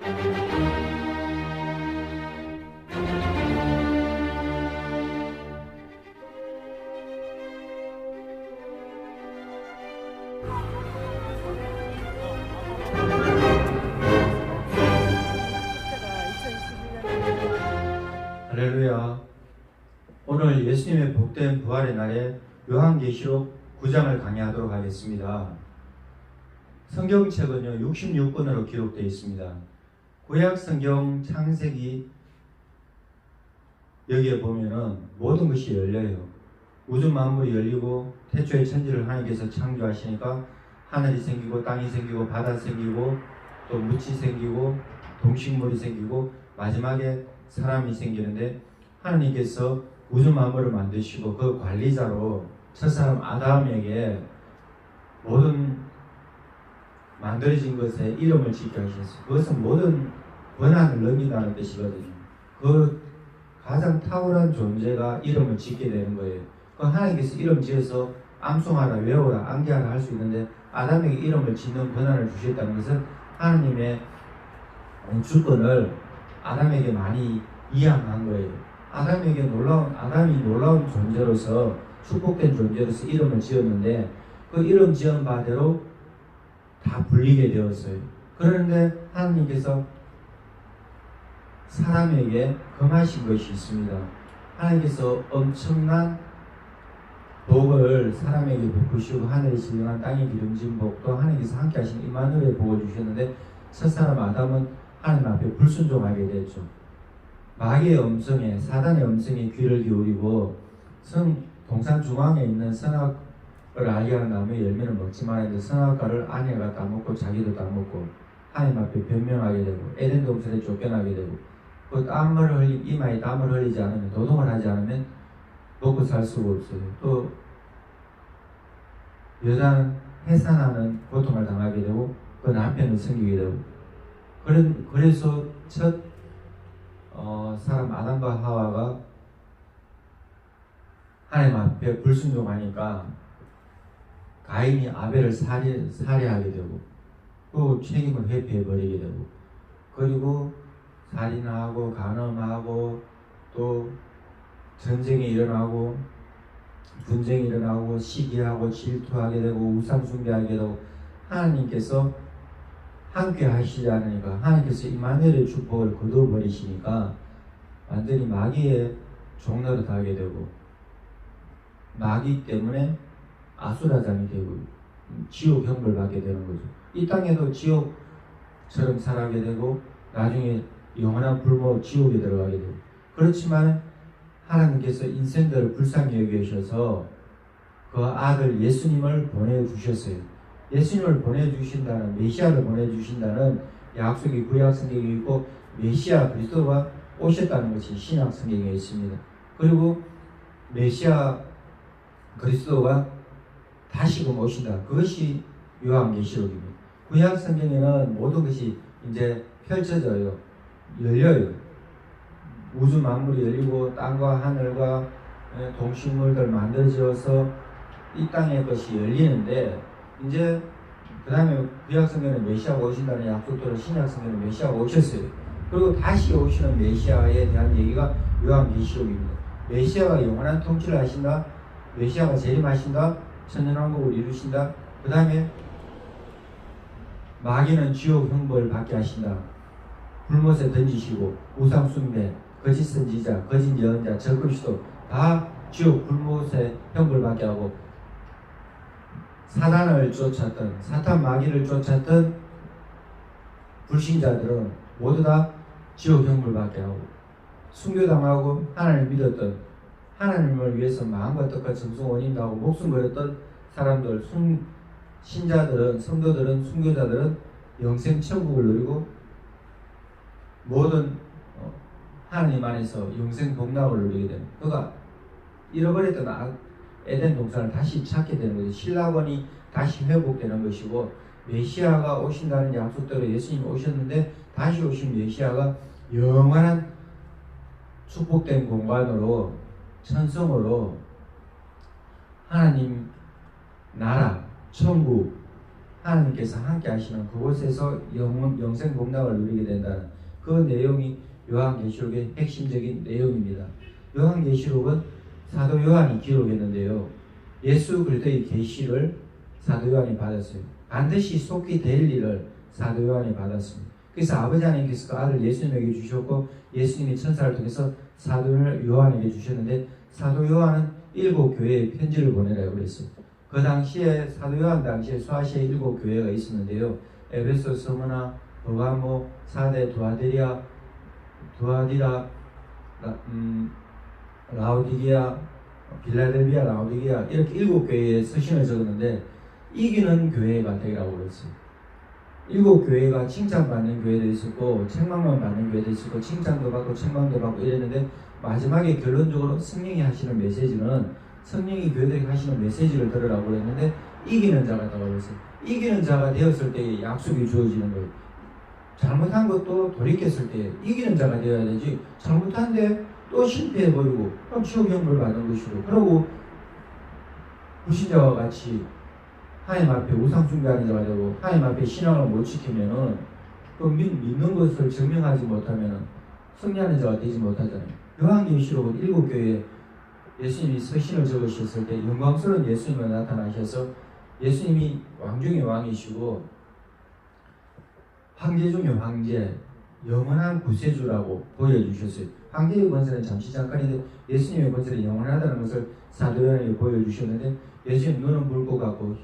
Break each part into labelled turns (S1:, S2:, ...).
S1: 할렐루야. 오늘 예수님의 복된 부활의 날에 요한계시록 9장을 강의하도록 하겠습니다. 성경책은요 66권으로 기록되어 있습니다. 구약 성경 창세기 여기에 보면은 모든 것이 열려요. 우주 만물이 열리고 태초에 천지를 하나님께서 창조하시니까 하늘이 생기고 땅이 생기고 바다 생기고 또 묻이 생기고 동식물이 생기고 마지막에 사람이 생기는데, 하나님께서 우주 만물을 만드시고 그 관리자로 첫사람 아담에게 모든 만들어진 것에 이름을 짓게 하셨어요. 그것은 모든 권한을 넘긴다는 뜻이거든요. 그 가장 탁월한 존재가 이름을 짓게 되는 거예요. 그 하나님께서 이름 지어서 암송하라, 외우라, 암기하라 할 수 있는데 아담에게 이름을 짓는 권한을 주셨다는 것은 하나님의 주권을 아담에게 많이 이양한 거예요. 아담이 놀라운 존재로서, 축복된 존재로서 이름을 지었는데 그 이름 지은 바대로 다 불리게 되었어요. 그런데 하나님께서 사람에게 금하신 것이 있습니다. 하나님께서 엄청난 복을 사람에게 베푸시고 하늘에 신령한 땅에 기름진 복도 하나님께서 함께 하신 임마누엘의 복을 주셨는데, 첫사람 아담은 하나님 앞에 불순종하게 됐죠. 마귀의 음성에, 사단의 음성에 귀를 기울이고 동산 중앙에 있는 선악을 알게 하는 나무의 열매를 먹지 말아야 돼. 선악과를 아내가 따먹고 자기도 따먹고 하나님 앞에 변명하게 되고 에덴 동산에 쫓겨나게 되고, 그 이마에 땀을 흘리지 않으면, 노동을 하지 않으면 먹고 살 수가 없어요. 또 여자는 해산하는 고통을 당하게 되고 그 남편을 섬기게 되고, 그래서 첫 사람 아담과 하와가 하나님 앞에 불순종하니까 가인이 아벨을 살해하게 되고 또 책임을 회피해버리게 되고, 그리고 살인하고 간음하고 또 전쟁이 일어나고 분쟁이 일어나고 시기하고 질투하게 되고 우상 숭배하게 되고, 하나님께서 함께 하시지 않으니까, 하나님께서 임마누엘의 축복을 거두어버리시니까 완전히 마귀의 종노릇 하게 되고, 마귀 때문에 아수라장이 되고 지옥 형벌 받게 되는 거죠. 이 땅에도 지옥처럼 살아게 되고 나중에 영원한 불모 지옥에 들어가게 되고, 그렇지만 하나님께서 인생들을 불쌍히 여기셔서 그 아들 예수님을 보내주셨어요. 예수님을 보내주신다는, 메시아를 보내주신다는 약속이 구약 성경에 있고, 메시아 그리스도가 오셨다는 것이 신약 성경에 있습니다. 그리고 메시아 그리스도가 다시금 오신다. 그것이 요한계시록입니다. 구약 성경에는 모든 것이 이제 펼쳐져요. 열려요. 우주 만물이 열리고 땅과 하늘과 동식물들 만들어져서 이 땅의 것이 열리는데, 이제 그 다음에 구약 성경에 메시아가 오신다는 약속대로 신약 성경에 메시아가 오셨어요. 그리고 다시 오시는 메시아에 대한 얘기가 요한계시록입니다. 메시아가 영원한 통치를 하신다. 메시아가 재림하신다. 천년왕국을 이루신다. 그 다음에 마귀는 지옥 형벌을 받게 하신다. 불못에 던지시고 우상 숭배, 거짓 선지자, 거짓 예언자, 적그리스도 다 지옥 불못에 형벌 받게 하고, 사단을 쫓았던, 사탄 마귀를 쫓았던 불신자들은 모두 다 지옥 형벌 받게 하고, 순교당하고 하나님을 믿었던, 하나님을 위해서 마음과 뜻과 정성 원인 다하고 목숨 걸었던 사람들, 신자들은, 성도들은, 순교자들은 영생 천국을 누리고 모든 하나님 안에서 영생 복락을 누리게 되는, 그가 잃어버렸던 에덴 동산을 다시 찾게 되는 거죠. 신라원이 다시 회복되는 것이고, 메시아가 오신다는 약속대로 예수님이 오셨는데 다시 오신 메시아가 영원한 축복된 공간으로, 천성으로 하나님 나라, 천국, 하나님께서 함께 하시는 그곳에서 영생 복락을 누리게 된다는 그 내용이 요한계시록의 핵심적인 내용입니다. 요한계시록은 사도 요한이 기록했는데요. 예수 그리스도의 계시를 사도 요한이 받았어요. 반드시 속히 될 일을 사도 요한이 받았습니다. 그래서 아버지 하나님께서 그 아들 예수님에게 주셨고 예수님이 천사를 통해서 사도 요한에게 주셨는데 사도 요한은 7교회에 편지를 보내라고 그랬어요. 그 당시에 사도 요한 당시에 소아시아에 7교회가 있었는데요. 에베소, 스무나, 버가모, 사데, 두아디라, 라오디게아, 빌라델비아, 라오디게아 이렇게 7교회에 서신을 적었는데 이기는 교회가 되라고 그랬어요. 7교회가 칭찬받는 교회도 있었고 책망만 받는 교회도 있었고 칭찬도 받고 책망도 받고 이랬는데 마지막에 결론적으로 성령이 하시는 메시지는 성령이 교회들에게 하시는 메시지를 들으라고 그랬는데 이기는 자가 되라고 그랬어요. 이기는 자가 되었을 때 약속이 주어지는 거예요. 잘못한 것도 돌이켰을 때 이기는 자가 되어야 되지 잘못한데 또 실패해버리고 그럼 지옥 형벌 받는 것이고 그러고 불신자와 같이 하나님 앞에 우상 숭배하는 자가 되고 하나님 앞에 신앙을 못 지키면은 그 믿는 것을 증명하지 못하면은 승리하는 자가 되지 못하잖아요. 요한계시록은 7교회에 예수님이 서신을 적으셨을 때 영광스러운 예수님이 나타나셔서 예수님이 왕 중의 왕이시고 황제 중의 황제, 영원한 구세주라고 보여주셨어요. 황제의 권세는 잠시 잠깐인데 예수님의 권세는 영원하다는 것을 사도 요한에게 보여주셨는데 예수님 눈은 붉고 같고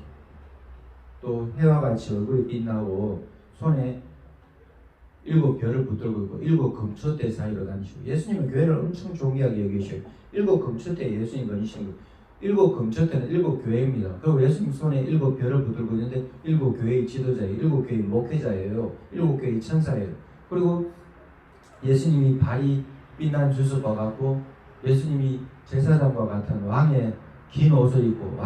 S1: 또 해와 같이 얼굴이 빛나고 손에 7별을 붙들고 있고 7금초대 사이로 다니시고 예수님은 교회를 엄청 존귀하게 여기셔요. 7금초대 예수님 거니시는 거. 7금초대는 7교회입니다. 그리고 예수님 손에 7별을 붙들고 있는데 7교회의 지도자예요. 7교회의 목회자예요. 7교회의 천사예요. 그리고 예수님이 발이 빛난 주석과 같고 예수님이 제사장과 같은 왕의 긴 옷을 입고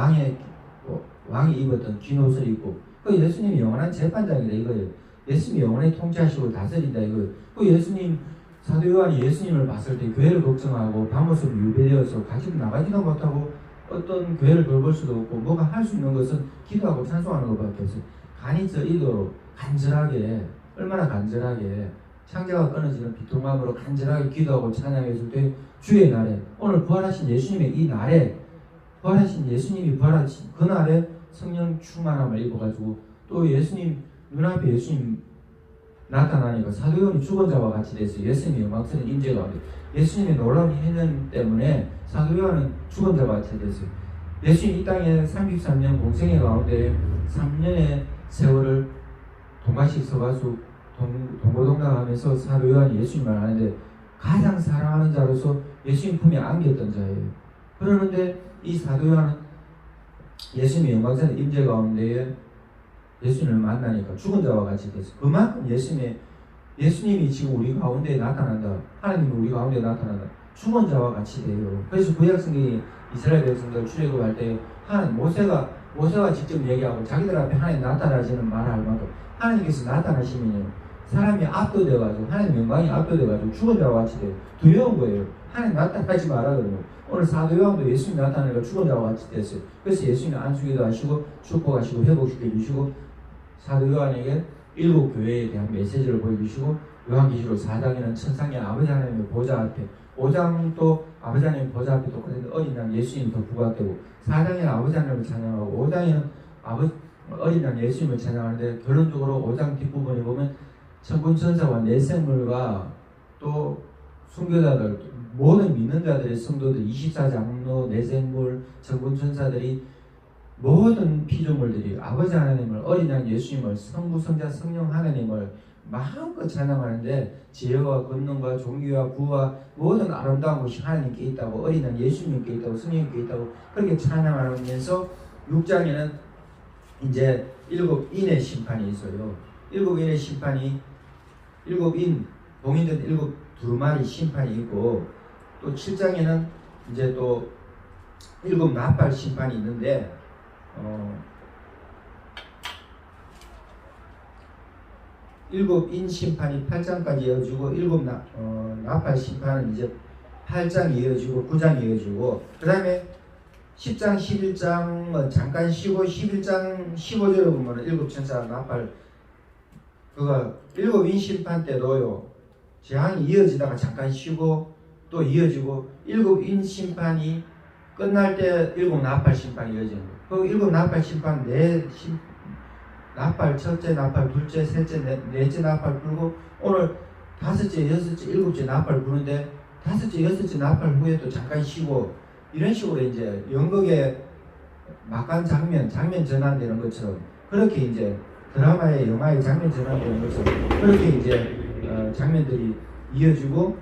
S1: 왕이 입었던 긴 옷을 입고 그 예수님이 영원한 재판장이다 이거예요. 예수님이 영원히 통치하시고 다스린다 이거예요. 그 예수님 사도 요한이 예수님을 봤을 때 교회를 걱정하고 밤모습 유배되어서 같이 나가지도 못하고 어떤 교회를 돌볼 수도 없고 뭐가 할 수 있는 것은 기도하고 찬송하는 것밖에 없어요. 간이 저리도록 간절하게 얼마나 간절하게 창자가 끊어지는 비통함으로 간절하게 기도하고 찬양했을 때 주의 날에 오늘 부활하신 예수님의 이 날에 부활하신 예수님이 부활하신 그 날에 성령 충만함을 입어가지고 또 예수님 눈앞에 예수님 나타나니까 사도 요한이 죽은 자와 같이 돼서 예수님의 영광스러운 임재 가운데 예수님의 놀라운 해년 때문에 사도 요한은 죽은 자와 같이 됐어요. 예수님 이 땅에 33년 공생의 가운데 3년의 세월을 동가식 서가수 동고동락하면서 사도 요한이 예수님을 아는데 가장 사랑하는 자로서 예수님 품에 안겼던 자예요. 그러는데 이 사도 요한은 예수님의 영광스러운 임재 가운데에 예수님을 만나니까 죽은 자와 같이 됐어요. 그만큼 예수님이 지금 우리 가운데 나타난다. 하나님이 우리 가운데 나타난다. 죽은 자와 같이 돼요. 그래서 구약성경이 이스라엘 백성들 출애굽할 때 모세가 직접 얘기하고 자기들 앞에 하나님 나타나시는 말을 할 만큼 하나님께서 나타나시면요 사람이 압도돼가지고 하나님 영광이 압도돼가지고 죽은 자와 같이 돼요. 두려운 거예요. 하나님 나타나지 마라 그러면 오늘 사도 요한도 예수님 나타나니까 죽은 자와 같이 됐어요. 그래서 예수님이 안수기도 하시고 축복하시고 회복시켜 주시고 사도 요한에게 7교회에 대한 메시지를 보여주시고 요한계시록 4장에는 천상의 아버지 하나님의 보좌 앞에 5장도 아버지 하나님의 보좌 앞에 똑같은 어린 양 예수님이 더 부각되고 4장에는 아버지 하나님을 찬양하고 5장에는 어린 양 예수님을 찬양하는데 결론적으로 5장 뒷부분에 보면 천군 천사와 내생물과 또 순교자들 모든 믿는 자들의 성도들 24장로 내생물 천군 천사들이 모든 피조물들이 아버지 하나님을 어린 양 예수님을 성부 성자 성령 하나님을 마음껏 찬양하는데 지혜와 권능과 존귀와 부와 모든 아름다운 것이 하나님께 있다고 어린 양 예수님께 있다고 성령께 있다고 그렇게 찬양하면서 6장에는 이제 7인의 심판이 있어요. 7인의 심판이 7인 봉인된 7두루마리 심판이 있고 또 7장에는 이제 또 7 나팔 심판이 있는데 7인 심판이 8장까지 이어지고 7 나팔 심판은 이제 8장이 이어지고 9장이 이어지고 그 다음에 10장 11장은 잠깐 쉬고 11장 15절에 보면 일곱 천사 나팔 그가 일곱 인 심판 때도요 재앙이 이어지다가 잠깐 쉬고 또 이어지고 일곱 인 심판이 끝날 때 일곱 나팔 심판이 이어지는 거예요. 그 일곱 나팔 심판 나팔 첫째 나팔 둘째 셋째 넷째 나팔 불고 오늘 다섯째 여섯째 일곱째 나팔 부는데 다섯째 여섯째 나팔 후에 또 잠깐 쉬고 이런 식으로 이제 연극의 막간 장면 전환되는 것처럼 그렇게 이제 드라마의 영화의 장면 전환되는 것처럼 그렇게 이제 장면들이 이어지고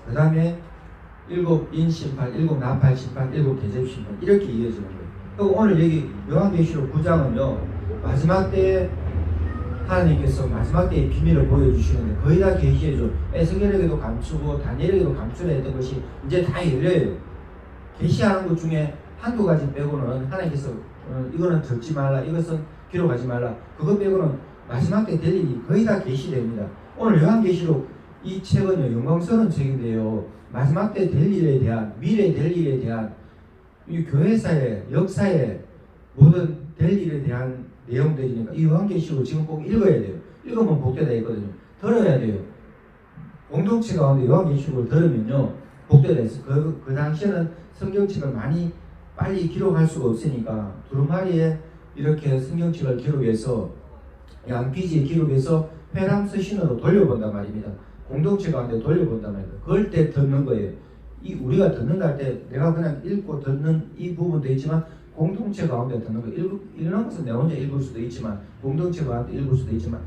S1: 그 다음에 일곱 인 심판, 일곱 나팔 심판, 일곱 대접 심판 이렇게 이어지는 거예요. 그리고 오늘 여기 요한계시록 9장은요 마지막 때에 하나님께서 마지막 때의 비밀을 보여주시는데 거의 다 계시해줘. 에스겔에게도 감추고 다니엘에게도 감추려 했던 것이 이제 다 열려요. 계시하는 것 중에 한두 가지 빼고는 하나님께서 이거는 적지 말라, 이것은 기록하지 말라, 그것 빼고는 마지막 때 될 일이 거의 다 계시됩니다. 오늘 요한계시록 이 책은요 영광스러운 책인데요 마지막 때 될 일에 대한 미래 될 일에 대한 이 교회사의 역사의 모든 될 일에 대한 내용들이니까 이 요한계시록을 지금 꼭 읽어야 돼요. 읽으면 복되다 했거든요. 들어야 돼요. 공동체 가운데 요한계시록을 들으면요 복되다 했어요. 그 당시에는 성경책을 많이 빨리 기록할 수가 없으니까 두루마리에 이렇게 성경책을 기록해서 양피지에 기록해서 회람 서신으로 돌려본단 말입니다. 공동체 가운데 돌려본단 말입니다. 그럴 때 듣는 거예요. 우리가 듣는다 할 때 내가 그냥 읽고 듣는 이 부분도 있지만 공동체 가운데 듣는 거 읽는 것은 내 혼자 읽을 수도 있지만 공동체 가운데 읽을 수도 있지만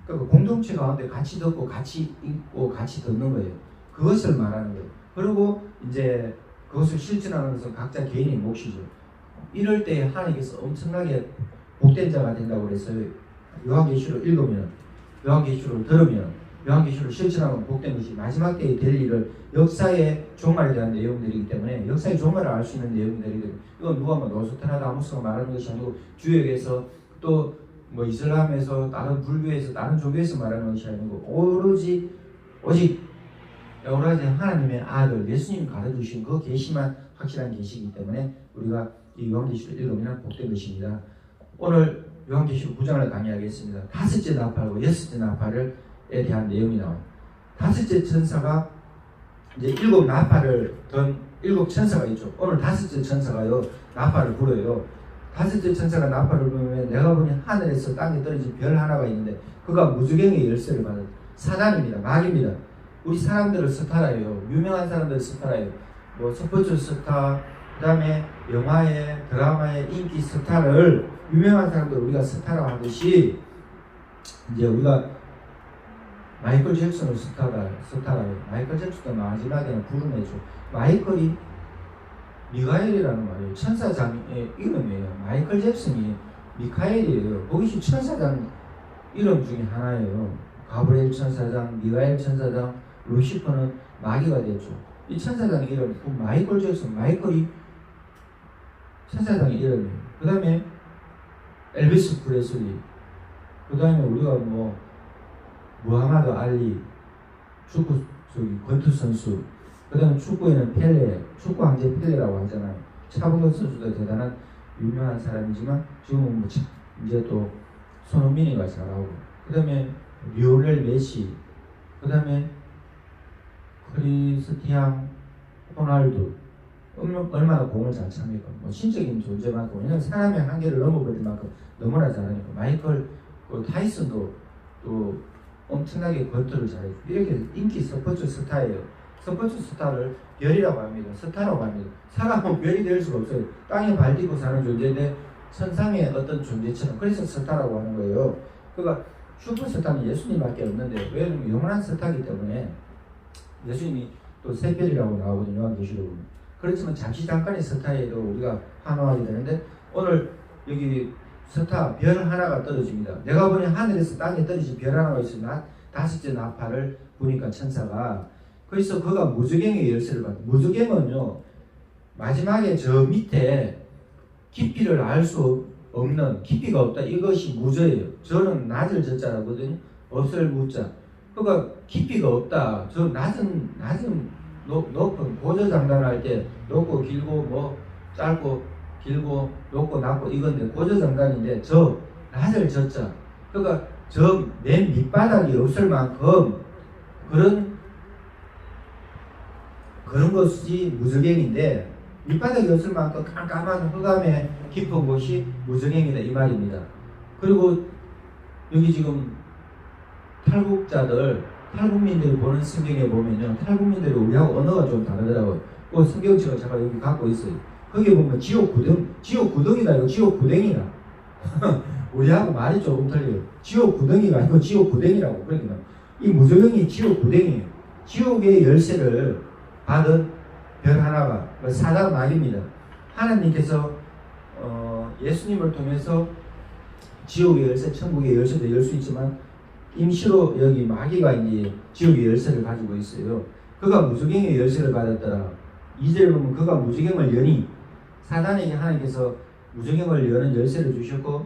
S1: 그러니까 공동체 가운데 같이 듣고 같이 읽고 같이 듣는 거예요. 그것을 말하는 거예요. 그리고 이제 그것을 실천하는 것은 각자 개인의 몫이죠. 이럴 때 하나님께서 엄청나게 복된 자가 된다고 그랬어요. 요한계시록 읽으면, 요한계시록을 들으면, 요한계시록을 실천하면 복된 것이 마지막 때에 될 일을 역사의 종말에 대한 내용들이기 때문에 역사의 종말을 알 수 있는 내용들이거든요. 이건 누가 뭐 노스트라다무스가 말하는 것이 아니고 주역에서 또 뭐 이슬람에서 다른 불교에서 다른 종교에서 말하는 것이 아니고 오직 하나님의 아들 예수님이 가르쳐주신 그 계시만 확실한 계시이기 때문에 우리가 이 요한계시록 읽으면 복된 것입니다. 오늘 요한계시록 9장을 강의하겠습니다. 다섯째 나팔과 여섯째 나팔에 대한 내용이 나와요. 다섯째 천사가 이제 일곱 나팔을 던 일곱 천사가 있죠. 오늘 다섯째 천사가요 나팔을 불어요. 다섯째 천사가 나팔을 불면 내가 보니 하늘에서 땅에 떨어진 별 하나가 있는데 그가 무주경의 열쇠를 받은 사단입니다. 마귀입니다. 우리 사람들을 스타라요. 유명한 사람들 스타라요. 뭐 스포츠 스타, 그 다음에 영화의 드라마의 인기 스타를 유명한 사람들 우리가 스타라고 하듯이 이제 우리가 마이클 잭슨을 스타라요. 마이클 잭슨도 마지막에는 부르내죠. 마이클이 미카엘이라는 말이에요. 천사장의 이름이에요. 마이클 잭슨이 미카엘이에요. 그것이 천사장 이름 중에 하나예요. 가브리엘 천사장, 미카엘 천사장, 루시퍼는 마귀가 됐죠. 이 천사장 이름, 마이클 잭슨, 마이클이 천사장의 이름이에요. 그 다음에 엘비스 프레슬리, 그 다음에 우리가 뭐 무하마드 알리, 축구 권투 선수, 그 다음에 축구에는 펠레, 축구 황제 펠레라고 하잖아요. 차범근 선수도 대단한 유명한 사람이지만 지금은 뭐 이제 또 손흥민이가 잘하고, 그 다음에 리오넬 메시, 그 다음에 크리스티안 호날두, 얼마나 공을 잘 찹니까? 뭐 신적인 존재만큼, 왜냐면 사람의 한계를 넘어버릴 만큼 너무나 잘하니까. 마이클 타이슨도 또 엄청나게 권투를 잘해요. 이렇게 인기 스포츠 스타예요. 스포츠 스타를 별이라고 합니다. 스타라고 합니다. 사람은 별이 될 수가 없어요. 땅에 발 딛고 사는 존재인데 천상의 어떤 존재처럼, 그래서 스타라고 하는 거예요. 그러니까 슈퍼스타는 예수님밖에 없는데, 왜냐면 영원한 스타이기 때문에 예수님이 또 새별이라고 나오거든요. 요한계시록은. 그렇지만 잠시 잠깐의 스타에도 우리가 환호하게 되는데, 오늘 여기 스타 별 하나가 떨어집니다. 내가 보니 하늘에서 땅에 떨어진 별 하나가 있으나 다섯째 나팔을 보니까 천사가, 그래서 그가 무저갱의 열쇠를 받아. 무저갱은요 마지막에 저 밑에 깊이를 알 수 없는, 깊이가 없다, 이것이 무저예요. 저는 낮을 저자라거든요. 없을 무자. 그러니까 깊이가 없다. 저 낮은 높은 고저장단할 때 높고 길고 뭐 짧고 길고 높고 낮고 이건데 고저장단인데 낫을 젓자. 그러니까 저 맨 밑바닥이 없을 만큼 그런 것이 무저갱인데 밑바닥이 없을 만큼 깜깜한 흑암의 깊은 곳이 무저갱이다 이 말입니다. 그리고 여기 지금 탈북민들이 보는 성경에 보면요, 탈북민들이 우리하고 언어가 좀 다르더라고요. 그 성경책을 제가 여기 갖고 있어요. 거기에 보면 지옥 구덩이다 이거 지옥 구덩이다. 우리하고 말이 조금 틀려요. 지옥 구덩이가 아니고 지옥 구덩이라고. 그러니까 이 무저갱이 지옥 구덩이에요. 지옥의 열쇠를 받은 별 하나가 사단 마귀입니다. 하나님께서 예수님을 통해서 지옥의 열쇠, 천국의 열쇠도 열 수 있지만 임시로 여기 마귀가 이제 지옥의 열쇠를 가지고 있어요. 그가 무저갱의 열쇠를 받았더라. 2절에 보면 그가 무저갱을 여니 사단에게 하나님께서 무저갱을 여는 열쇠를 주셨고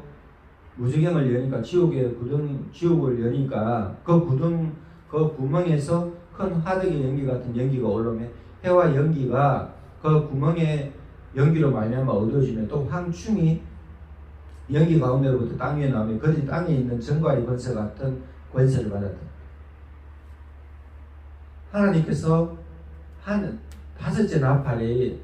S1: 무저갱을 여니까 지옥을 여니까 그 구멍에서 큰 화덕의 연기 같은 연기가 올라오며 해와 연기가 그 구멍에 연기로 말미암아 어두워지며 또 황충이 연기 가운데로부터 땅 위에 나오며 그들이 땅에 있는 전과의 권세 같은 권세를 받았다. 하나님께서 한 다섯째 나팔이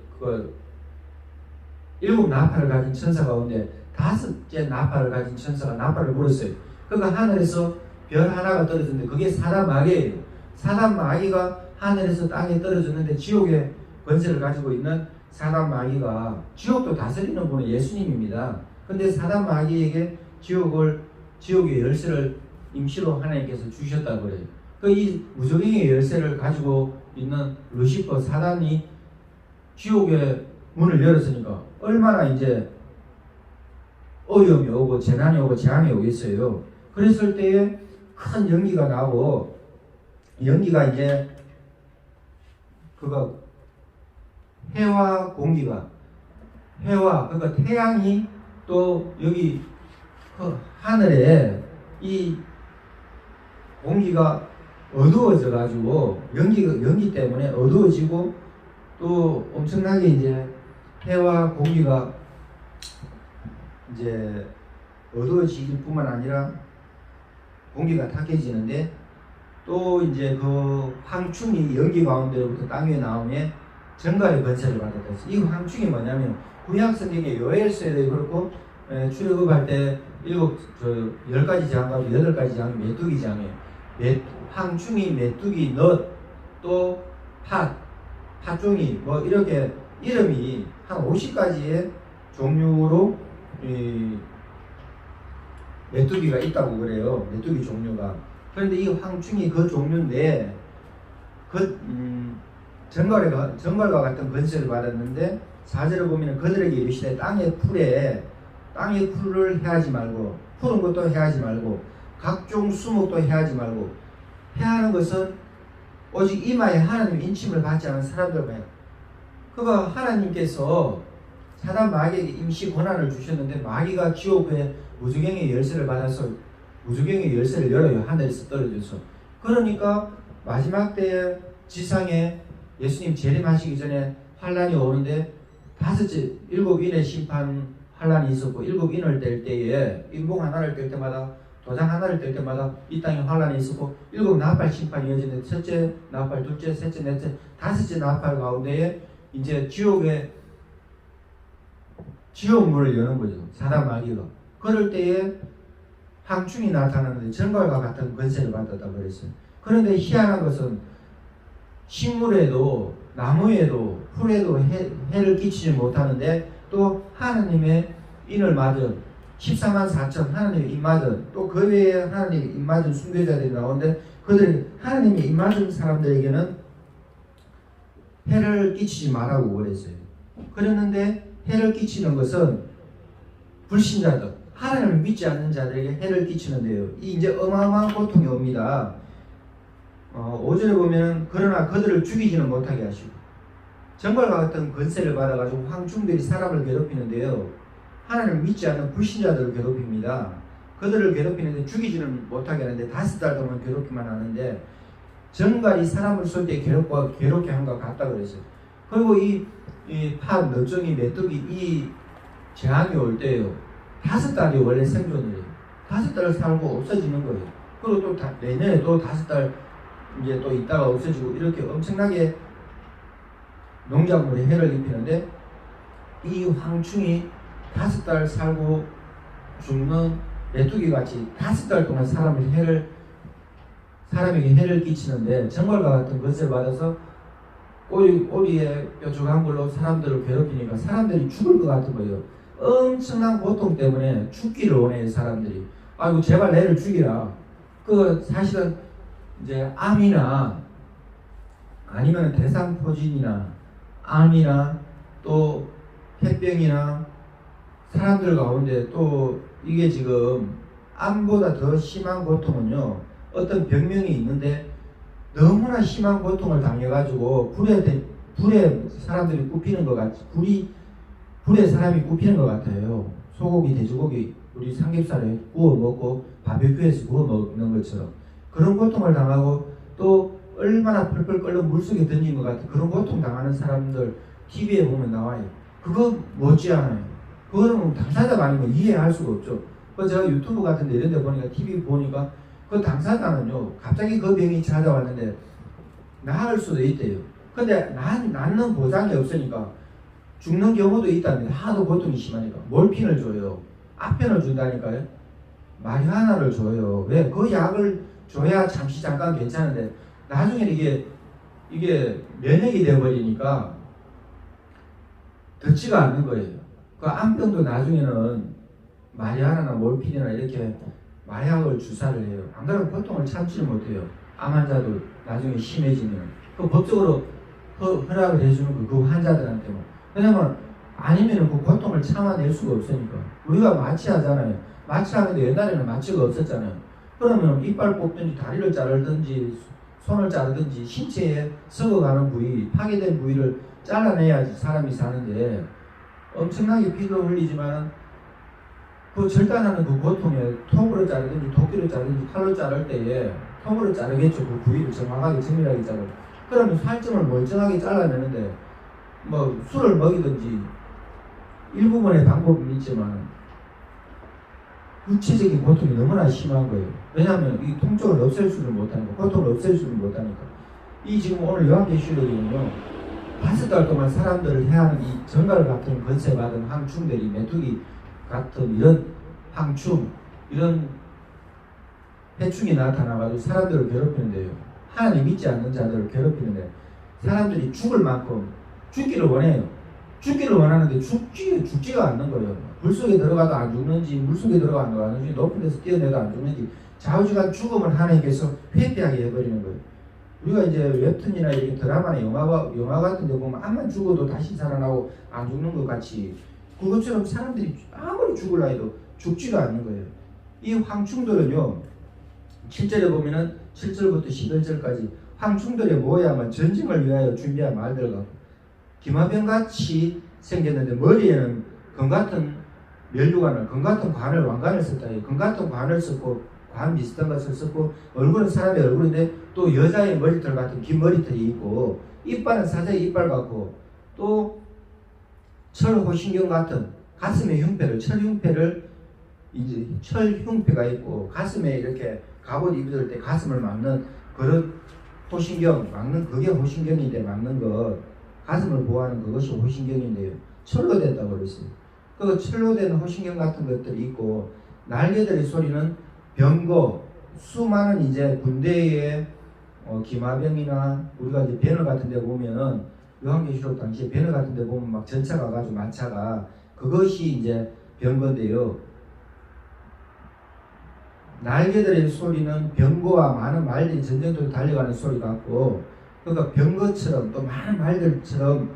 S1: 일곱 나팔을 가진 천사 가운데 다섯째 나팔을 가진 천사가 나팔을 불었어요. 그러니까 하늘에서 별 하나가 떨어졌는데 그게 사단 마귀예요. 사단 마귀가 하늘에서 땅에 떨어졌는데 지옥의 권세를 가지고 있는 사단 마귀가 지옥도 다스리는 분은 예수님입니다. 근데 사단 마귀에게 지옥의 열쇠를 임시로 하나님께서 주셨다고 그래요. 이 무저갱의 열쇠를 가지고 있는 루시퍼 사단이 지옥의 문을 열었으니까 얼마나 이제 어려움이 오고 재난이 오고 재앙이 오겠어요. 그랬을 때에 큰 연기가 나고 연기가 이제 그거 해와 공기가 그러니까 태양이 또 여기 그 하늘에 이 공기가 어두워져 가지고 연기 때문에 어두워지고 또 엄청나게 이제 해와 공기가 이제 어두워지길 뿐만 아니라 공기가 탁해지는데 또 이제 그 황충이 연기 가운데로부터 땅 위에 나오면 전가의 권세를 받았다. 이 황충이 뭐냐면 구약 성경의 요엘서에도 그렇고 출애굽할 때 10가지 장과 8가지 장, 메뚜기 장이에요. 황충이, 메뚜기, 넛, 또 팥종이 뭐 이렇게 이름이 한 50가지의 종류로 메뚜기가 있다고 그래요. 메뚜기 종류가. 그런데 이 황충이 그 종류인데 정갈과 같은 권세를 받았는데 4절을 보면 그들에게 이르시되 땅의 풀을 해하지 말고 푸른 것도 해하지 말고 각종 수목도 해하지 말고 해하는 것은 오직 이마에 하나님 인침을 받지 않은 사람들만 해요. 그가 하나님께서 사단 마귀에게 임시 권한을 주셨는데 마귀가 지옥의 무저갱의 열쇠를 받아서 무저갱의 열쇠를 열어요. 하늘에서 떨어져서. 그러니까 마지막 때에 지상에 예수님 재림하시기 전에 환란이 오는데 일곱 인의 심판 환란이 있었고 일곱 인을 뗄 때에 인봉 하나를 뗄 때마다 도장 하나를 뗄 때마다 이 땅에 환란이 있었고 일곱 나팔 심판이 이어지는데 첫째 나팔, 둘째, 셋째, 넷째, 다섯째 나팔 가운데에 이제 지옥 문을 여는 거죠. 사단 마귀가. 그럴 때에 황충이 나타나는데 전갈과 같은 권세를 받았다고 그랬어요. 그런데 희한한 것은 식물에도 나무에도 풀에도 해를 끼치지 못하는데 또 하나님의 인을 맞은 14만 4천 하나님의 입 맞은 또 그 외에 하나님의 입 맞은 순교자들이 나오는데 그들이 하나님의 입 맞은 사람들에게는 해를 끼치지 말라고 그랬어요. 그랬는데 해를 끼치는 것은 불신자들, 하나님을 믿지 않는 자들에게 해를 끼치는데요. 이 이제 어마어마한 고통이 옵니다. 5절에 보면 그러나 그들을 죽이지는 못하게 하시고 정갈과 같은 권세를 받아가지고 황충들이 사람을 괴롭히는데요. 하나님을 믿지 않는 불신자들을 괴롭힙니다. 그들을 괴롭히는데 죽이지는 못하게 하는데 5달 동안 괴롭히만 하는데 정갈이 사람을 쏠 때 괴롭게 한 것 같다 그랬어요. 그리고 이 팥, 너쩡이, 메뚜기 이 재앙이 올 때요. 5달이 원래 생존이에요. 5달을 살고 없어지는 거예요. 그리고 또 내년에 또 5달 이제 또 있다가 없어지고 이렇게 엄청나게 농작물에 해를 입히는데 이 황충이 5달 살고 죽는 메뚜기 같이 5달 동안 사람에게 해를 끼치는데 정말과 같은 것을 받아서 꼬리에 뾰족한 걸로 사람들을 괴롭히니까 사람들이 죽을 것 같은 거예요. 엄청난 고통 때문에 죽기를 원해요, 사람들이. 아이고, 제발 내를 죽이라. 사실은 이제 암이나 아니면 대상포진이나 암이나 또 폐병이나 사람들 가운데 또 이게 지금 암보다 더 심한 고통은요, 어떤 병명이 있는데 너무나 심한 고통을 당해가지고 불에 사람들이 굽히는 것 같이 불에 사람이 굽히는 것 같아요. 소고기, 돼지고기 우리 삼겹살에 구워 먹고 바베큐에서 구워 먹는 것처럼 그런 고통을 당하고 또 얼마나 펄펄 끓는 물속에 던진 것 같은 그런 고통 당하는 사람들 TV에 보면 나와요. 그거 못지않아요. 그거는 당사자가 아니면 이해할 수가 없죠. 제가 유튜브 같은 데 이런 데 보니까 TV 보니까 그 당사자는요 갑자기 그 병이 찾아왔는데 나을 수도 있대요. 근데 낫는 보장이 없으니까 죽는 경우도 있답니다. 하도 고통이 심하니까 몰핀을 줘요. 아펜을 준다니까요. 마리화나를 줘요. 왜? 그 약을 줘야 잠깐 괜찮은데 나중에 이게 면역이 되어버리니까 듣지가 않는 거예요. 그 암병도 나중에는 마리화나나 몰핀이나 이렇게 마약을 주사를 해요. 안 그러면 고통을 참지를 못해요. 암 환자도 나중에 심해지면 그 법적으로 허락을 해주는 그 환자들한테는. 왜냐면 아니면 그 고통을 참아낼 수가 없으니까. 우리가 마취하잖아요. 마취하는데 옛날에는 마취가 없었잖아요. 그러면 이빨 뽑든지 다리를 자르든지 손을 자르든지 신체에 썩어가는 부위, 파괴된 부위를 잘라내야지 사람이 사는데 엄청나게 피도 흘리지만 그 절단하는 그 고통에 톱으로 자르든지 도끼로 자르든지 칼로 자를 때에 톱으로 자르겠죠. 그 부위를 정확하게 정밀하게 자르고. 그러면 살점을 멀쩡하게 잘라내는데 뭐 술을 먹이든지 일부분의 방법은 있지만 구체적인 고통이 너무나 심한 거예요. 왜냐하면 이 통증을 없앨 수는 못하니까, 고통을 없앨 수는 못하니까. 이 지금 오늘 요한계시록에는요 5달 동안 사람들을 해하는 이 정갈 같은 건세받은 황충들이 메뚜기 같은 이런 황충, 이런 해충이 나타나가지고 사람들을 괴롭히는데요. 하나님 믿지 않는 자들을 괴롭히는데 사람들이 죽을 만큼 죽기를 원해요. 죽기를 원하는데 죽지가 않는 거예요. 불속에 들어가도 안 죽는지, 물속에 들어가도 안 죽는지, 높은 데서 뛰어내도 안 죽는지, 좌우지간 죽음을 하나님께서 회피하게 해버리는 거예요. 우리가 이제 웹툰이나 이렇게 드라마나 영화 같은 데 보면 암만 죽어도 다시 살아나고 안 죽는 것 같이 그것처럼 사람들이 아무리 죽을라 해도 죽지가 않는 거예요. 이 황충들은요 7절에 보면은 7절부터 11절까지 황충들의 모양은 전쟁을 위하여 준비한 말들 같고 기마병같이 생겼는데 머리에는 금같은 면류관을, 금같은 관을, 왕관을 썼다. 금같은 관을 썼고 관 비슷한 것을 썼고 얼굴은 사람의 얼굴인데 또 여자의 머리털 같은 긴 머리털이 있고 이빨은 사자의 이빨 같고 또 철호신경 같은 가슴의 흉패를, 철흉패를 이제 철흉패가 있고 가슴에 이렇게 갑옷 입을 때 가슴을 막는 그런 호신경, 막는 그게 호신경인데 막는 것, 가슴을 보호하는 그것이 호신경인데요. 철로 됐다고 그랬어요. 그 철로 된 호신경 같은 것들이 있고 날개들의 소리는 병고, 수많은 이제 군대의 기마병이나 우리가 이제 배너 같은 데 보면은 요한계시록 당시에 배너 같은 데 보면 막 전차가 가지고 마차가 그것이 이제 병거인데요. 날개들의 소리는 병거와 많은 말들이 전쟁터로 달려가는 소리 같고 그러니까 병거처럼 또 많은 말들처럼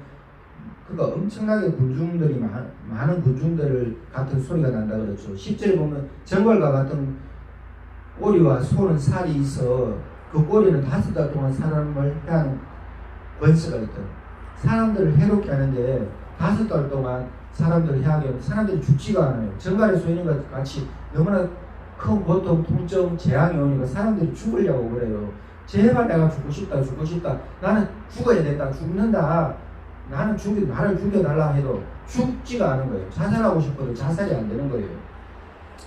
S1: 그러니까 엄청나게 군중들이 많은 군중들 같은 소리가 난다 그렇죠. 10절에 보면 정갈과 같은 꼬리와 소는 살이 있어 그 꼬리는 5달 동안 사람을 해하는 권세가 있다. 사람들을 해롭게 하는데 5달 동안 사람들을 해하게 하면 사람들이 죽지가 않아요. 정갈에 쏘이는 것 같이 너무나 큰 고통, 통증, 재앙이 오니까 사람들이 죽으려고 그래요. 제발 내가 죽고 싶다. 나는 죽어야 된다. 죽는다. 나를 죽여달라 해도 죽지가 않은 거예요. 자살하고 싶어도 자살이 안 되는 거예요.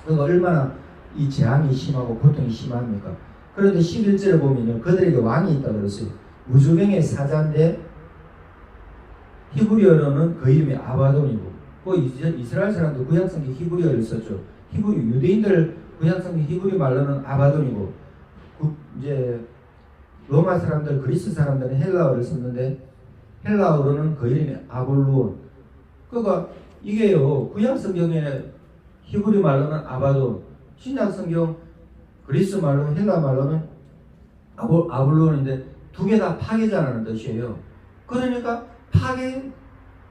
S1: 그러니까 얼마나 이 재앙이 심하고 고통이 심합니까? 그런데 11절에 보면요, 그들에게 왕이 있다 그랬어요. 무주병의 사자인데 히브리어로는 그 이름이 아바돈이고, 그 이스라엘 사람들 구약성경 히브리어를 썼죠. 유대인들 구약성경 히브리 말로는 아바돈이고, 이제 로마 사람들, 그리스 사람들은 헬라어를 썼는데 헬라어로는 그 이름이 아볼루온. 그러니까 이게요, 구약성경에 히브리 말로는 아바돈, 신약성경 그리스 말로 헬라 말로는 아볼루온인데 두 개 다 파괴자라는 뜻이에요. 그러니까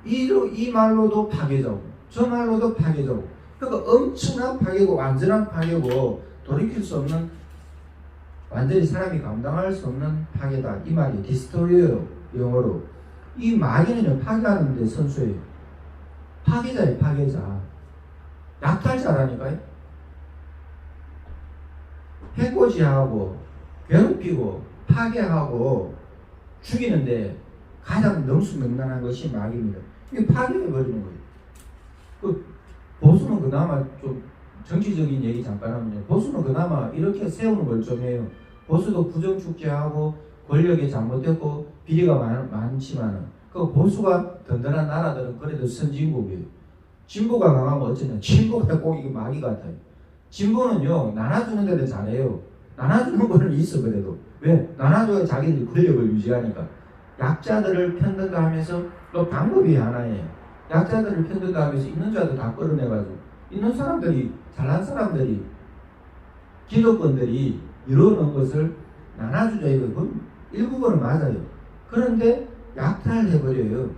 S1: 이 말로도 파괴자고 저 말로도 파괴자고, 그러니까 엄청난 파괴고 완전한 파괴고 돌이킬 수 없는, 완전히 사람이 감당할 수 없는 파괴다 이 말이 디스토리예요. 영어로 이 마귀는요, 파괴하는 데 선수예요. 파괴자예요. 파괴자, 약탈자라니까요. 해코지하고 괴롭히고 파괴하고 죽이는데 가장 능수능란한 것이 마귀입니다. 이게 파괴해버리는 거예요. 그 보수는 그나마 좀 정치적인 얘기 잠깐 하면요, 보수는 그나마 이렇게 세우는 걸 좀 해요. 보수도 부정축제하고 권력에 잘못됐고 비리가 많지만은 그 보수가 든든한 나라들은 그래도 선진국이에요. 진보가 강하면 어쩌냐, 진보가 꼭 이게 마귀 같아요. 진보는요, 나눠주는 데는 잘해요. 나눠주는 거는 있어. 그래도 왜? 나눠줘야 자기들이 권력을 유지하니까. 약자들을 편든다 하면서 또 방법이 하나예요. 약자들을 편든다 하면서 있는 자들 다 끌어내가지고, 있는 사람들이, 잘난 사람들이, 기득권들이 이루어놓은 것을 나눠주자 이거 일부분은 맞아요. 그런데 약탈해버려요.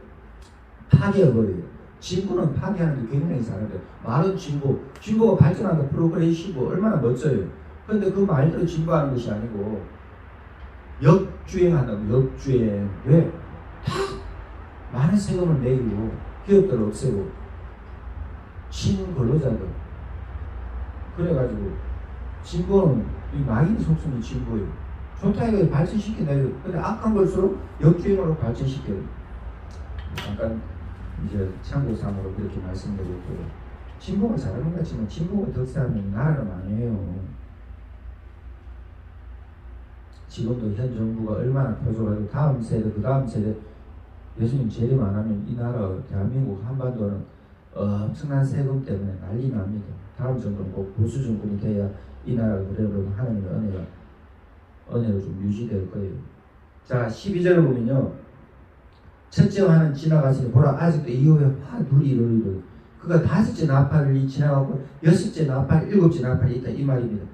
S1: 파괴해버려요. 진보는 파괴하는 게 굉장히 잘해요. 말은 진보가 발전한다, 프로그레시브, 얼마나 멋져요. 그런데 그 말대로 진보하는 것이 아니고 역주행한다고. 역주행. 왜? 다 많은 세금을 매기고 기업들을 없애고 친근로자들. 그래가지고 진보는 이 마귀의 속성이 진보예요. 좋다 이거 발전시킨다. 근데 악한 걸수록 역주행으로 발전시켜요. 잠깐 이제 참고삼으로 그렇게 말씀드렸고요. 진보가 잘하는 것 같지만 진보가 덕사하면 나라는 아니에요. 지금도 현 정부가 얼마나 표조가지고 다음 세대, 그 다음 세대 예수님 재림 안 하면 이 나라 대한민국 한반도는 엄청난 세금 때문에 난리 납니다. 다음 정부는 꼭 보수 정권이 돼야 이 나라가 그래도 하나님의 은혜로 좀 유지될 거예요. 자, 12절을 보면요, 첫째 화는 지나갔으니 보라 아직도 이후에 화 둘이 이르리로다. 그가 다섯째 나팔이 지나가고 여섯째 나팔, 일곱째 나팔이 있다 이 말입니다.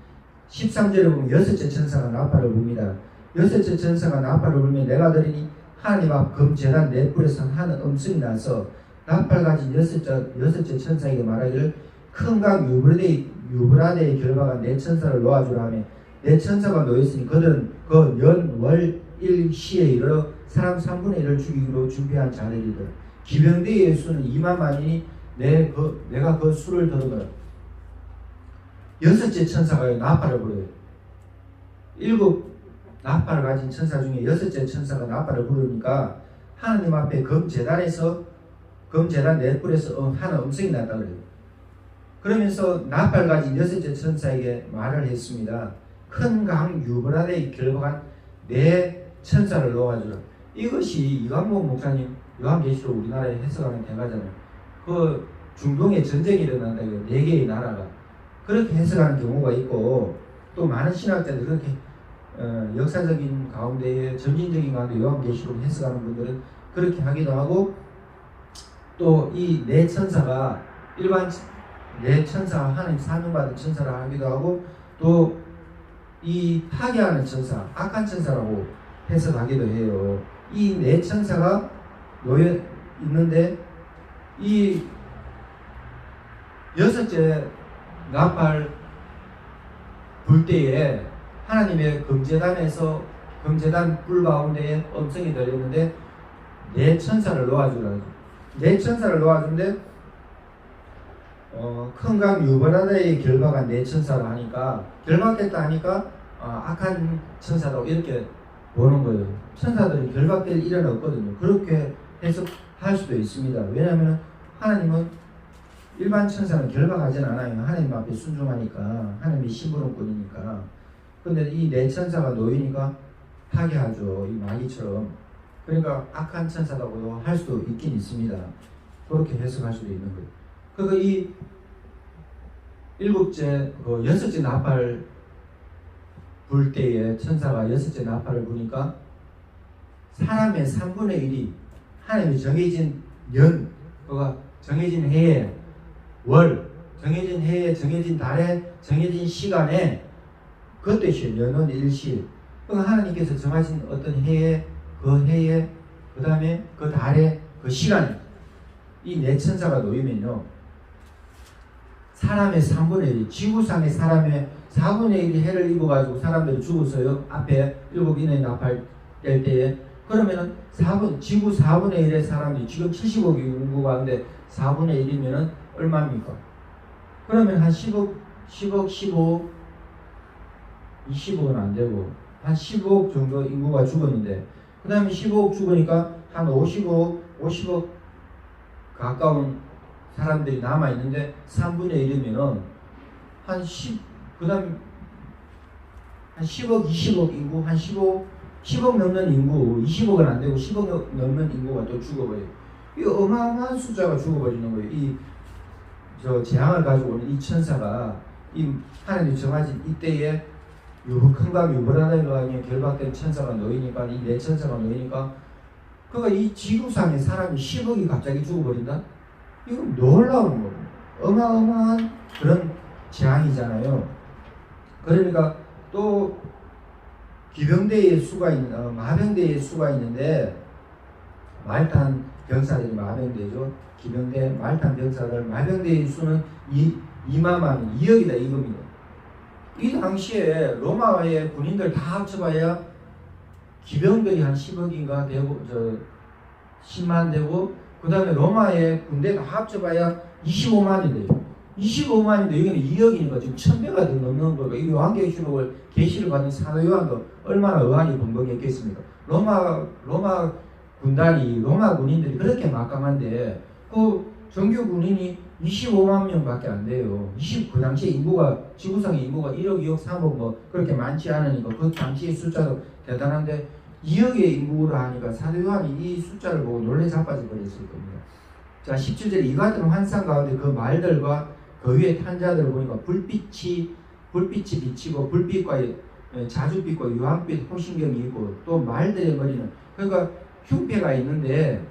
S1: 13절에 보면 여섯째 천사가 나팔을 붑니다. 여섯째 천사가 나팔을 불며 내가 들으니 하나님 앞 금제단 네 뿔에서 한 음성이 나서 나팔 가진 여섯째 천사에게 말하기를 큰 강 유브라데의 결박한 네 천사를 놓아주라 하며 네 천사가 놓였으니 그들은 그 연, 월, 일, 시에 이르러 사람 3분의 1을 죽이기로 준비한 자들이다. 기병대의 수는 2만만이니 내가 그 수를 들어보라. 여섯째 천사가 나팔을 불어요. 7 나팔을 가진 천사 중에 여섯째 천사가 나팔을 부르니까 하나님 앞에 금제단 네 뿔에서 하는 음성이 났다 그래요. 그러면서 나팔 가진 여섯째 천사에게 말을 했습니다. 큰 강 유브라데에 결박한 네 천사를 놓아주라. 이것이 이광복 목사님 요한계시록 우리나라에 해석하는 대가잖아요. 그 중동에 전쟁이 일어난다. 4개의 나라가 그렇게 해석하는 경우가 있고, 또 많은 신학자들 그렇게 역사적인 가운데, 점진적인 가운데 요한계시록 해석하는 분들은 그렇게 하기도 하고, 또 이 네 천사가 일반 네 천사가 하나님 사명받은 천사를 하기도 하고, 또 이 파괴하는 천사, 악한 천사라고 해석하기도 해요. 이 네 천사가 놓여 있는데 이 여섯째 나팔 불 때에 하나님의 금제단 뿔 가운데에 음성이 들렸는데 네 천사를 놓아주라. 네 천사를 놓아주는데 큰 강 유브라데에 결박한 네 천사를 하니까, 결박됐다 하니까 악한 천사라고 이렇게 보는 거예요. 천사들이 결박될 일은 없거든요. 그렇게 할 수도 있습니다. 왜냐하면 하나님은 일반 천사는 결박하진 않아요. 하나님 앞에 순종하니까. 하나님이 심부름꾼이니까. 근데 이 내 천사가 놓이니까 파괴하죠. 이 마귀처럼. 그러니까 악한 천사라고도 할 수도 있긴 있습니다. 그렇게 해석할 수도 있는 거예요. 그러니까 이 여섯째 나팔 불 때에 천사가 여섯째 나팔을 부니까 사람의 3분의 1이 하나님이 정해진 년, 그가 정해진 해에, 월, 정해진 해에, 정해진 달에, 정해진 시간에, 그 뜻이에요. 년은 일시. 그러니까 하나님께서 정하신 어떤 해에, 그 다음에 그 달에, 그 시간에 이 네 천사가 놓이면요, 사람의 3분의 1, 지구상의 사람의 4분의 1이 해를 입어가지고 사람들이 죽었어요. 앞에 7인의 나팔 될 때에. 그러면은 지구 4분의 1의 사람들이 지금 70억이 인구가 하는데 4분의 1이면은 얼마입니까? 그러면 한 10억, 15억, 20억은 안 되고 한 15억 정도 인구가 죽었는데, 그 다음에 15억 죽으니까 한 50억 가까운 사람들이 남아있는데 3분의 1이면은 그 다음 한 10억, 20억 인구, 한 10억 넘는 인구, 20억은 안 되고 10억 넘는 인구가 또 죽어버려요. 이 어마어마한 숫자가 죽어버리는 거예요. 저 재앙을 가지고 오는 이 천사가 이 하나님이 정하신 이때에 큰가 유브라나가 결박된 천사가 놓이니까, 이 네 천사가 놓이니까, 그러니까 이 지구상의 사람이 10억이 갑자기 죽어버린다? 이건 놀라운 거고 어마어마한 그런 재앙이잖아요. 그러니까 또 기병대의 수가 마병대의 수가 있는데, 말탄 병사들이 마병대죠. 기병대 말탄 병사들, 마병대의 수는 2만 2억이다 이겁니다. 이 당시에 로마의 군인들 다 합쳐봐야 기병들이 한 10억인가 되고 10만 되고, 그 다음에 로마의 군대 다 합쳐봐야 25만이 돼요. 25만인데 여기는 2억이니까 지금 1000배가 더 넘는 거고, 이 요한계시록을 계시를 받은 사도 요한도 얼마나 의안이 벙벙했겠습니까? 로마 군인들이 그렇게 막강한데 그 정규 군인이 25만 명밖에 안 돼요. 그 당시에 인구가, 지구상의 인구가 1억, 2억, 3억 뭐 그렇게 많지 않으니까 그 당시의 숫자도 대단한데 2억의 인구를 하니까 사도 요한이 이 숫자를 보고 놀래 자빠져 버렸을 겁니다. 자, 17절에 이 같은 환상 가운데 그 말들과 그 위에 탄 자들을 보니까 불빛이 비치고, 불빛과 자줏빛과 유황빛 호신경이 있고, 또 말들의 머리는, 그러니까 흉패가 있는데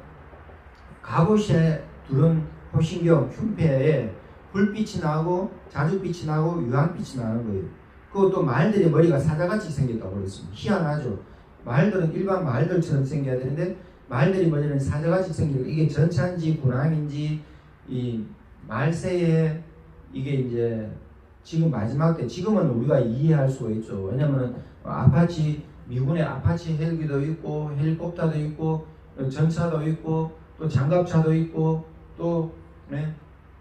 S1: 갑옷에 두른 호신경 흉패에 불빛이 나고 자줏빛이 나고 유황빛이 나는 거예요. 그것도 말들의 머리가 사자같이 생겼다고 그랬습니다. 희한하죠. 말들은 일반 말들처럼 생겨야 되는데 말들의 머리는 사자같이 생기고, 이게 전차인지 군함인지 이 말세에 이게 이제 지금 마지막 때, 지금은 우리가 이해할 수가 있죠. 왜냐면은 미군의 아파치 헬기도 있고 헬리콥터도 있고 전차도 있고 또 장갑차도 있고 또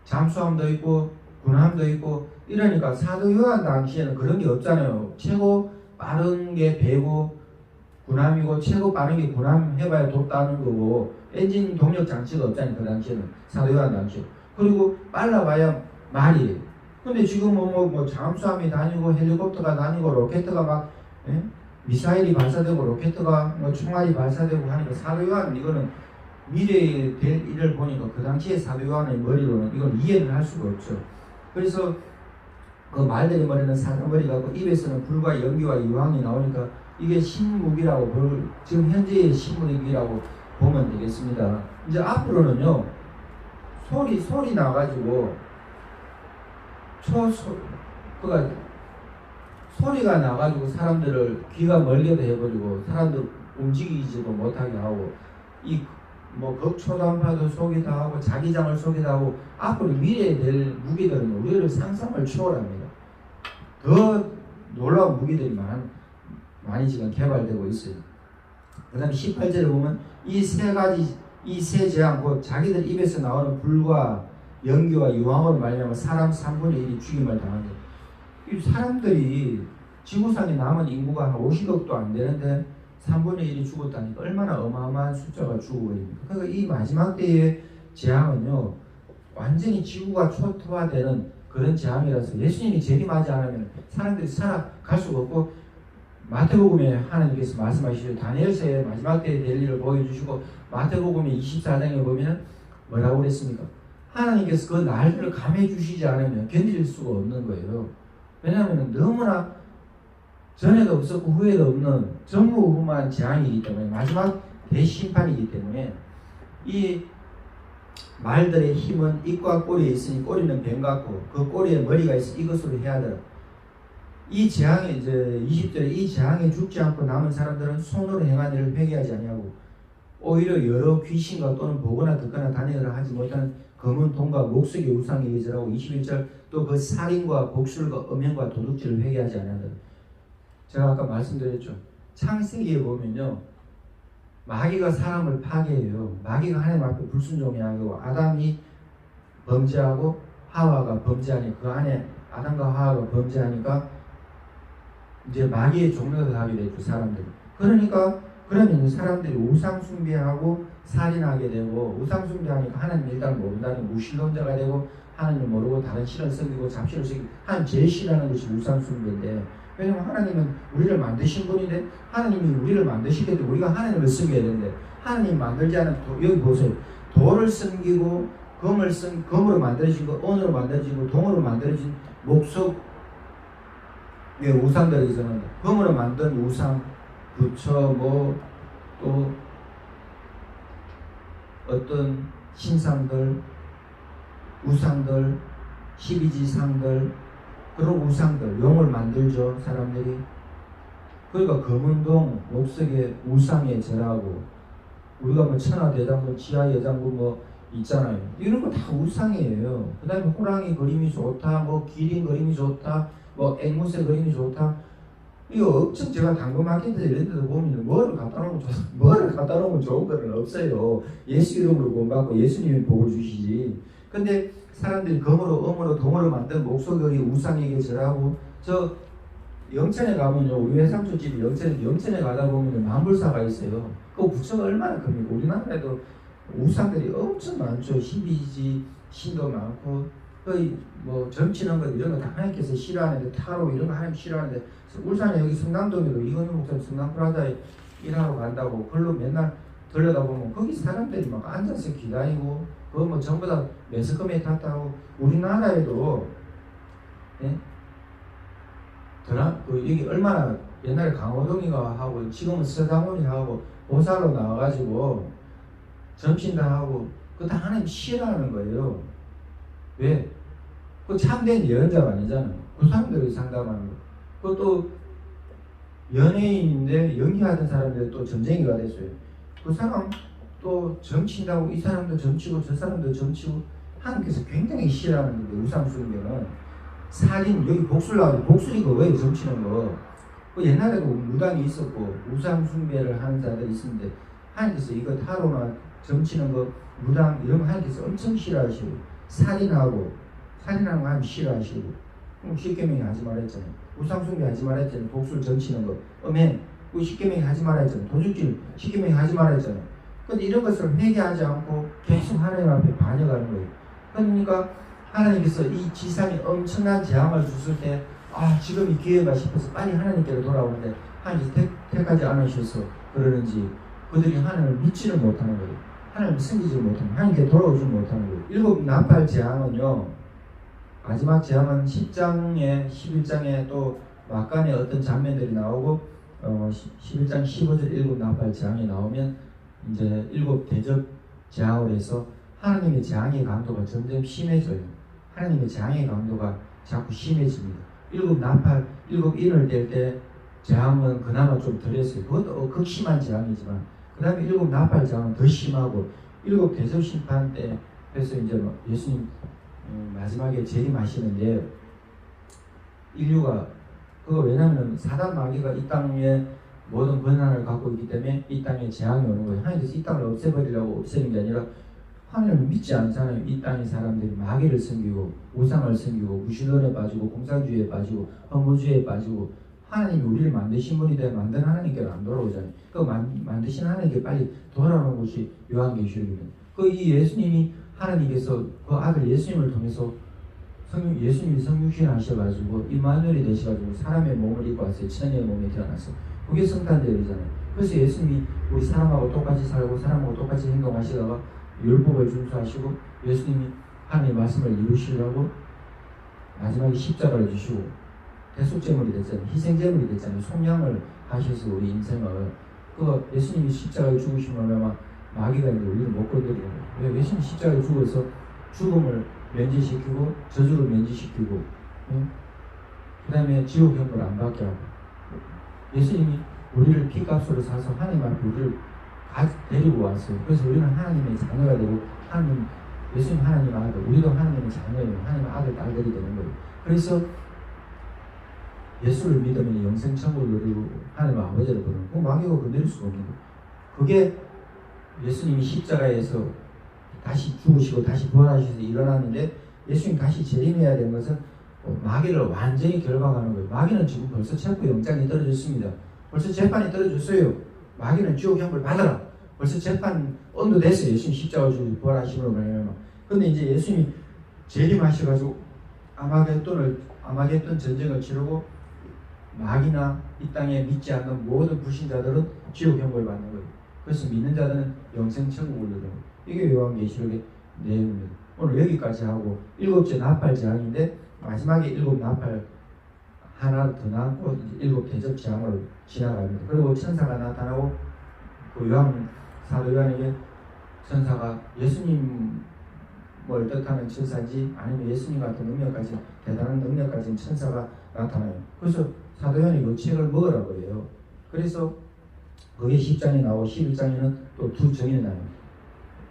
S1: 잠수함도 있고 군함도 있고 이러니까 사도 요한 당시에는 그런 게 없잖아요. 최고 빠른 게 배고 군함이고, 최고 빠른 게 군함 해봐야 돋다는 거고, 엔진 동력 장치가 없잖아요. 그 당시에는, 사도 요한 당시에. 그리고 빨라봐야 말이에요. 근데 지금 뭐 잠수함이 다니고 헬리콥터가 다니고 로켓터가 막 미사일이 발사되고 로켓터가 뭐 총알이 발사되고 하니까 사도 요한은 이거는 미래에 될 일을 보니까 그 당시에 사도 요한의 머리로는 이걸 이해를 할 수가 없죠. 그래서 그 말들의 머리는 사자 머리 같고 입에서는 불과 연기와 유황이 나오니까 이게 신무기라고, 지금 현재의 신무기라고 보면 되겠습니다. 이제 앞으로는요, 소리 나가지고 소리가 나가지고 사람들을 귀가 멀게도 해버리고 사람들 움직이지도 못하게 하고, 극초단파도 속이다 하고 자기장을 속이다 하고, 앞으로 미래에 될 무기들은 우리를 상상을 초월합니다. 더 놀라운 무기들이 많이 지금 개발되고 있어요. 그 다음에 18절에 보면 이 세 재앙, 곧 자기들 입에서 나오는 불과 연기와 유황으로 말미암아 사람 3분의 1이 죽임을 당한다. 이 사람들이 지구상에 남은 인구가 한 50억도 안 되는데 3분의 1이 죽었다니까 얼마나 어마어마한 숫자가 죽어버립니까? 그러니까 이 마지막 때의 재앙은요 완전히 지구가 초토화되는 그런 재앙이라서 예수님이 재림하지 않으면 사람들이 살아갈 수가 없고, 마태복음에 하나님께서 말씀하시죠. 다니엘서의 마지막 때에 될 일을 보여주시고, 마태복음의 24장에 보면 뭐라고 그랬습니까? 하나님께서 그 날들을 감해 주시지 않으면 견딜 수가 없는 거예요. 왜냐하면 너무나 전에도 없었고 후에도 없는 전무후무한 재앙이기 때문에, 마지막 대심판이기 때문에, 이 말들의 힘은 입과 꼬리에 있으니 꼬리는 뱀 같고 그 꼬리에 머리가 있어 이것으로 해야 되라. 이 재앙에 이제 20절에 이 재앙에 죽지 않고 남은 사람들은 손으로 행한 일을 회개하지 아니하고 오히려 여러 귀신과 또는 보거나 듣거나 다니거나 하지 못하는 검은 돈과 목석의 우상에 예절하고, 21절 또 그 살인과 복술과 음행과 도둑질을 회개하지 아니하더라. 제가 아까 말씀드렸죠. 창세기에 보면요 마귀가 사람을 파괴해요. 마귀가 하나님 앞에 불순종하고 아담이 범죄하고 하와가 범죄하니 그 안에 아담과 하와가 범죄하니까 이제 마귀의 종로가 하게 됐죠, 사람들이. 그러니까 그러면 사람들이 우상 숭배하고 살인하게 되고, 우상 숭배하니까 하나님 일단 모른다는 무신론자가 되고, 하나님 모르고 다른 신을 섬기고 잡신을 섬기고, 하나님 제일 싫어하는 것이 우상 숭배인데, 왜냐면 하나님은 우리를 만드신 분인데, 하나님이 우리를 만드실 때도 우리가 하나님을 섬겨야 되는데, 하나님 만들지 않은 여기 보세요. 돌을 섬기고 금으로 만들어진 거, 은으로 만들어진 거, 동으로 만들어진 목석 우상들이 있었는데, 금으로 만든 우상, 부처, 또 어떤 신상들, 우상들, 12지상들, 그런 우상들, 용을 만들죠, 사람들이. 그러니까 금은동, 목석의 우상에 절하고, 우리가 뭐 천하대장군, 지하여장군 뭐 있잖아요. 이런 거 다 우상이에요. 그 다음에 호랑이 그림이 좋다, 뭐 기린 그림이 좋다, 뭐 앵무새 그림이 좋다. 이거 엄청 제가 당근마켓에서 이런 데도 보면 뭐를 갖다 놓으면 좋은 거는 없어요. 예수 이름으로 구원받고 예수님이 복을 주시지. 근데 사람들이 금으로, 음으로, 동으로 만든 목소리 우상에게 절하고, 저 영천에 가면요, 우리 외삼촌집이 영천에 가다 보면 만불사가 있어요. 그 부처가 얼마나 큽니까? 우리나라에도 우상들이 엄청 많죠. 12지 신도 많고, 거의 뭐 점치는 것 이런 거 다 하나님께서 싫어하는데, 타로 이런 거 하나님 싫어하는데, 울산에 여기 성남동에도 이건희 목사님 성남프라자에 일하러 간다고 글로 맨날 들여다보면 거기 사람들이 막 앉아서 기다리고, 그거 뭐 전부 다 매스컴에 탔다고. 우리나라에도 여기 얼마나 옛날에 강호동이가 하고 지금은 서장훈이 하고 보살로 나와가지고 점친다 하고, 그거 다 하나님 싫어하는 거예요. 왜? 그 참된 예언자가 아니잖아요. 그 사람들이 상담하는 거. 그것도 연예인인데 연기하던 사람들이 또 점쟁이가 됐어요. 그 사람 또 점친다고, 이 사람도 점치고 저 사람도 점치고. 하나님께서 굉장히 싫어하는 건데, 우상 숭배는. 살인, 여기 복술 나오죠. 복술이고 왜 점치는 거. 그 옛날에도 무당이 있었고 우상 숭배를 하는 자들이 있었는데, 하나님께서 이거 타로나 점치는 거, 무당 이런 거 하나님께서 엄청 싫어하시고, 살인하는 거 하나님 싫어하시고, 십계명이 하지 말라 했잖아요. 우상 숭배 하지 말라 했잖아요. 복술 점치는 거, 음행, 그 십계명이 하지 말라 했잖아요. 도둑질 십계명이 하지 말라 했잖아요. 근데 이런 것을 회개하지 않고 계속 하나님 앞에 반역하는 거예요. 그러니까 하나님께서 이 지상에 엄청난 재앙을 주실 때, 지금이 기회가 싶어서 빨리 하나님께로 돌아오는데 하나님께서 택하지 않으셔서 그러는지 그들이 하나님을 믿지를 못하는 거예요. 하나님을 섬기지 못하는, 하나님께 돌아오지 못하는 거예요. 일곱 나팔 재앙은요, 마지막 재앙은 10장에 11장에 또 막간에 어떤 장면들이 나오고, 11장 15절 일곱 나팔 재앙이 나오면 이제 일곱 대접 재앙을 해서 하나님의 재앙의 강도가 점점 심해져요. 하나님의 재앙의 강도가 자꾸 심해집니다. 일곱 나팔, 일곱 인을 뗄 때 재앙은 그나마 좀 덜했어요. 그것도 극심한 재앙이지만, 그 다음에 일곱 나팔 재앙은 더 심하고, 일곱 대접 심판 때 그래서 이제 예수님 마지막에 재림하시는데, 인류가 그거 왜냐하면 사단 마귀가 이 땅에 모든 권한을 갖고 있기 때문에 이 땅에 재앙이 오는 거예요. 하나님께서 이 땅을 없애버리려고 없애는 게 아니라, 하나님을 믿지 않잖아요. 이 땅의 사람들이 마귀를 섬기고 우상을 섬기고 무신론에 빠지고 공산주의에 빠지고 허무주의에 빠지고 하나님이 우리를 만드신 분인데 만든 하나님께로 안 돌아오잖아요. 그 만드신 하나님께 빨리 돌아오는 것이 요한계시록입니다. 그 이 예수님이 하나님께서 그 아들 예수님을 통해서 예수님이 성육신 하셔가지고 임마누엘이 되셔가지고 사람의 몸을 입고 왔어요. 천의 몸에 태어나서. 그게 성탄절이잖아요. 그래서 예수님이 우리 사람하고 똑같이 살고 사람하고 똑같이 행동하시다가 율법을 준수하시고 예수님이 하나님의 말씀을 이루시려고 마지막에 십자가를 주시고 대속제물이 됐잖아요. 희생제물이 됐잖아요. 속량을 하셔서 우리 인생을 그 예수님이 십자가에 죽으시면 마귀가 이제 우리를 못 건드리는 거예요. 예수님이 십자가에 죽어서 죽음을 면제시키고 저주를 면제시키고 그 다음에 지옥형벌 안 받게 하고 예수님이 우리를 피값으로 사서 하나님 앞에 우리를 데리고 왔어요. 그래서 우리는 하나님의 자녀가 되고 예수님 하나님 아들, 우리도 하나님의 자녀예요. 하나님 아들, 딸들이 되는 거예요. 그래서 예수를 믿으면 영생 천국을 누리고 하나님 아버지를 부르는 그 마귀가 건드릴 수가 없는 거예요. 그게 예수님이 십자가에서 다시 죽으시고 다시 부활하셔서 일어났는데 예수님 다시 재림해야 되는 것은 마귀를 완전히 결박하는 거예요. 마귀는 지금 벌써 체포 영장이 떨어졌습니다. 벌써 재판이 떨어졌어요. 마귀는 지옥 형벌 받아라. 벌써 재판 언도됐어요. 예수님 십자가 주고 부활하심으로 말미암아. 근데 이제 예수님이 재림하셔가지고 아마겟돈 전쟁을 치르고 마귀나 이 땅에 믿지 않는 모든 불신자들은 지옥 형벌 받는 거예요. 그래서 믿는 자들은 영생 천국을 누리는 거예요. 이게 요한계시록의 내용입니다. 오늘 여기까지 하고 7째 나팔 재앙인데 마지막에 7 나팔 하나 더 남고 7 대접 재앙으로 지나갑니다. 그리고 천사가 나타나고 그 사도 요한에게 천사가 예수님을 뜻하는 천사인지 아니면 예수님 같은 능력까지 대단한 능력 가진 천사가 나타나요. 그래서 사도 요한이 그 책을 먹으라고 해요. 그래서 그게 10장에 나오고 11장에는 또 두 정인이 나요.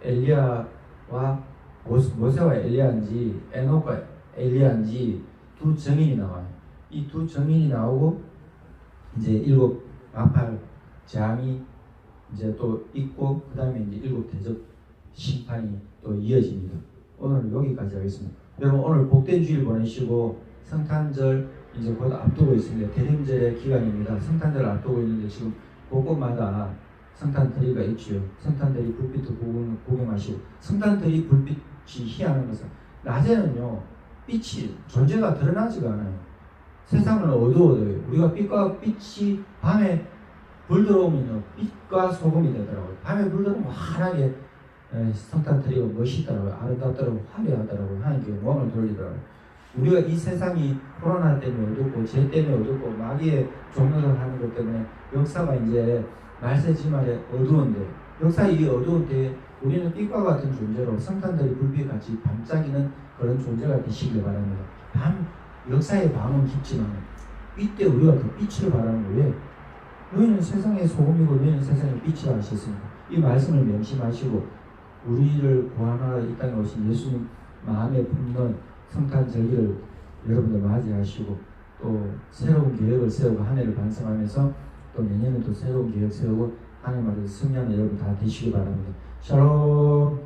S1: 엘리야와 모세와 엘리야인지 에녹과 엘리야인지 두 정인이 나와요. 이 두 정인이 나오고 이제 7 나팔 재앙이 이제 또 있고 그 다음에 이제 7 대접 심판이 또 이어집니다. 오늘 여기까지 하겠습니다. 여러분 오늘 복된 주일 보내시고 성탄절 이제 곧 앞두고 있습니다. 대림절의 기간입니다. 성탄절을 앞두고 있는데 지금 곳곳마다 성탄트리가 있지요. 성탄트리 불빛도 구경하시고 성탄트리 불빛이 희한한 것은 낮에는요 빛이 존재가 드러나지가 않아요. 세상은 어두워져요. 우리가 빛과 빛이 밤에 불 들어오면요 빛과 소금이 되더라고요. 밤에 불 들어오면 환하게 성탄트리가 멋있더라고요. 아름답더라고요. 화려하더라고요. 하나님께 영광을 돌리더라고요. 우리가 이 세상이 코로나 때문에 어둡고 죄 때문에 어둡고 마귀의 종노를 하는 것 때문에 역사가 이제 말세지말에 어두운데 역사의 이 어두운 때에 우리는 빛과 같은 존재로 성탄들이 불빛같이 반짝이는 그런 존재가 되시길 바랍니다. 역사의 밤은 깊지만 이때 우리가 그 빛을 바라는 거예요. 너희는 세상의 소금이고 너희는 세상의 빛이라 하셨습니다. 이 말씀을 명심하시고 우리를 구하러 이 땅에 오신 예수님 마음에 품는 성탄절기를 여러분들 맞이하시고 또 새로운 계획을 세우고 한 해를 반성하면서 또 내년에 또 새로운 계획 세우고 하나님 앞에서 승리하는 여러분 다 되시기 바랍니다. 샬롬.